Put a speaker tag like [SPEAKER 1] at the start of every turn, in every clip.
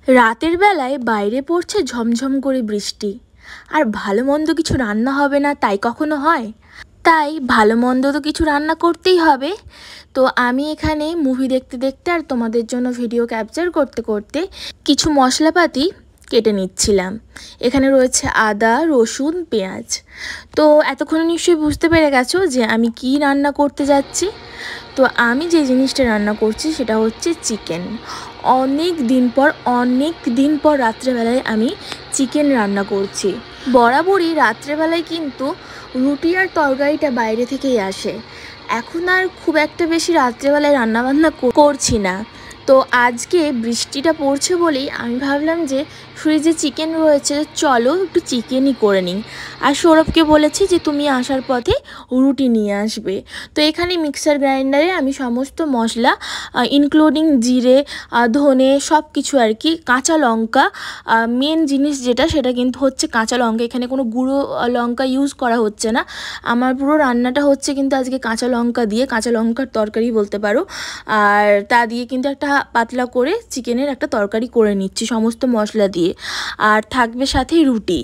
[SPEAKER 1] রাতের বেলায় বাইরে পড়ছে ঝমঝম করে বৃষ্টি, আর ভালো মন্দ কিছু রান্না হবে না তাই কখনো হয়? তাই ভালো মন্দ তো কিছু রান্না করতেই হবে। তো আমি এখানে মুভি দেখতে দেখতে আর তোমাদের জন্য ভিডিও ক্যাপচার করতে করতে কিছু মশলাপাতি কেটে নিচ্ছিলাম। এখানে রয়েছে আদা, রসুন, পেঁয়াজ। তো এতক্ষণে নিশ্চয়ই বুঝতে পেরে গেছো যে আমি কি রান্না করতে যাচ্ছি। তো আমি যে জিনিসটা রান্না করছি সেটা হচ্ছে চিকেন। অনেক দিন পর রাত্রেবেলায় আমি চিকেন রান্না করছি। বরাবরই রাত্রেবেলায় কিন্তু রুটি আর তরকারিটা বাইরে থেকেই আসে। এখন আর খুব একটা বেশি রাত্রেবেলায় রান্নাবান্না করছি না। তো আজকে বৃষ্টিটা পড়ছে বলেই আমি ভাবলাম যে ফ্রিজে চিকেন রয়েছে, চলো একটু চিকেনই করে নিই। আর সৌরভকে বলেছি যে তুমি আসার পথে রুটি নিয়ে আসবে। তো এখানে মিক্সার গ্রাইন্ডারে আমি সমস্ত মশলা ইনক্লুডিং জিরে, ধনে, সব কিছু আর কি, কাঁচা লঙ্কা, মেন জিনিস যেটা সেটা কিন্তু হচ্ছে কাঁচা লঙ্কা। এখানে কোনো গুঁড়ো লঙ্কা ইউজ করা হচ্ছে না। আমার পুরো রান্নাটা হচ্ছে কিন্তু আজকে কাঁচা লঙ্কা দিয়ে, কাঁচা লঙ্কার তরকারি বলতে পারো। আর তা দিয়ে কিন্তু একটা পাতলা করে চিকেনের একটা তরকারি করে নিচ্ছি সমস্ত মশলা দিয়ে। আর থাকবে সাথে রুটি।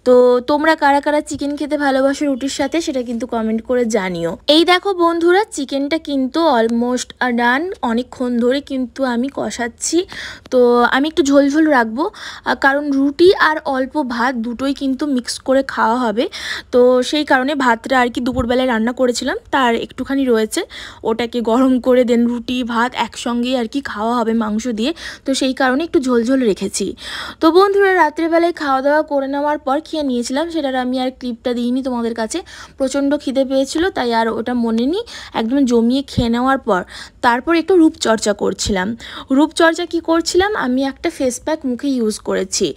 [SPEAKER 1] তো তোমরা কারা কারা চিকেন খেতে ভালোবাসো রুটির সাথে সেটা কিন্তু কমেন্ট করে জানিও। এই দেখো বন্ধুরা, চিকেনটা কিন্তু অলমোস্ট ডান। অনেকক্ষণ ধরে কিন্তু আমি কষাচ্ছি। তো আমি একটু ঝোল ঝোল রাখবো, কারণ রুটি আর অল্প ভাত দুটোই কিন্তু মিক্স করে খাওয়া হবে। তো সেই কারণে ভাতটা আর কি দুপুরবেলায় রান্না করেছিলাম, তার একটুখানি রয়েছে, ওটাকে গরম করে দেন রুটি ভাত একসঙ্গেই আর কি খাওয়া হবে মাংস দিয়ে। তো সেই কারণে একটু ঝোল ঝোল রেখেছি। তো বন্ধুরা রাত্রেবেলায় খাওয়া দাওয়া করে নেওয়ার পর খেয়ে নিয়েছিলাম, সেটার আমি আর ক্লিপটা দিইনি তোমাদের কাছে। প্রচণ্ড খিদে পেয়েছিল তাই আর ওটা মনে নেই। একদম জমিয়ে খেয়ে নেওয়ার পর তারপর একটু রূপচর্চা করছিলাম। রূপচর্চা কি করছিলাম, আমি একটা ফেস প্যাক মুখে ইউজ করেছি।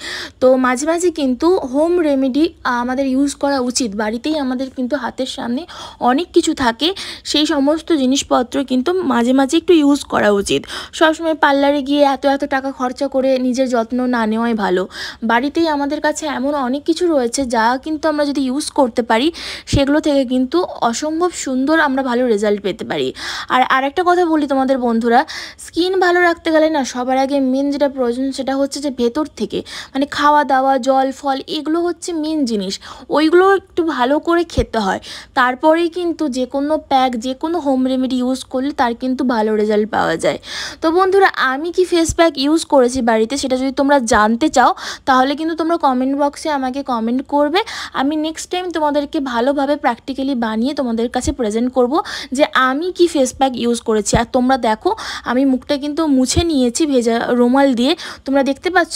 [SPEAKER 1] তো মাঝে মাঝে কিন্তু হোম রেমেডি আমাদের ইউজ করা উচিত। বাড়িতেই আমাদের কিন্তু হাতের সামনে অনেক কিছু থাকে, সেই সমস্ত জিনিসপত্র কিন্তু মাঝে মাঝে একটু ইউজ করা উচিত। সবসময় পার্লারে গিয়ে এত টাকা খরচা করে নিজের যত্ন না নেওয়াই ভালো। বাড়িতেই আমাদের কাছে এমন অনেক কিছু রয়েছে যা কিন্তু আমরা যদি ইউজ করতে পারি সেগুলো থেকে কিন্তু অসম্ভব সুন্দর আমরা ভালো রেজাল্ট পেতে পারি। আর আরেকটা কথা বলি তোমাদের বন্ধুরা, স্কিন ভালো রাখতে গেলে না সবার আগে মেন যেটা প্রয়োজন সেটা হচ্ছে যে ভেতর থেকে, মানে খাওয়া দাওয়া, জল ফল, এগুলো হচ্ছে মেন জিনিস। ওইগুলো একটু ভালো করে খেতে হয়, তারপরেই কিন্তু যে কোনো প্যাক, যে কোনো হোম রেমেডি ইউজ করলে তার কিন্তু ভালো রেজাল্ট পাওয়া যায়। তো বন্ধুরা আমি কি ফেস প্যাক ইউজ করেছি বাড়িতে সেটা যদি তোমরা জানতে চাও তাহলে কিন্তু তোমরা কমেন্ট বক্সে আমাকে কমেন্ট করবে। আমি নেক্সট টাইম তোমাদেরকে ভালোভাবে প্র্যাকটিক্যালি বানিয়ে তোমাদের কাছে প্রেজেন্ট করব যে আমি কি ফেস প্যাক ইউজ করেছি। আর তোমরা দেখো আমি মুখটা কিন্তু মুছে নিয়েছি ভেজা রুমাল দিয়ে, তোমরা দেখতে পাচ্ছ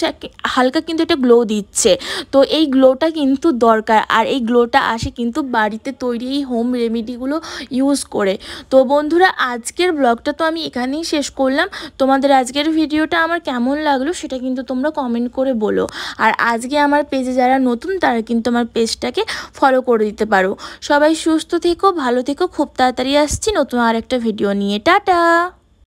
[SPEAKER 1] হালকা কিন্তু এটা গ্লো দিচ্ছে। তো এই গ্লোটা কিন্তু দরকার, আর এই গ্লোটা আসে কিন্তু বাড়িতে তৈরি এই হোম রেমেডিগুলো ইউজ করে। তো বন্ধুরা আজকের ব্লগটা তো আমি এখানেই শেষ করলাম। তোমাদের আজকের ভিডিওটা আমার কেমন লাগলো সেটা কিন্তু তোমরা কমেন্ট করে বলো। আর আজকে আমার পেজে যারা নতুন তারা কিন্তু আমার পেজটাকে ফলো করে দিতে পারো। সবাই সুস্থ থেকো, ভালো থেকো। খুব তাড়াতাড়ি আসছি নতুন আর একটা ভিডিও নিয়ে। টাটা।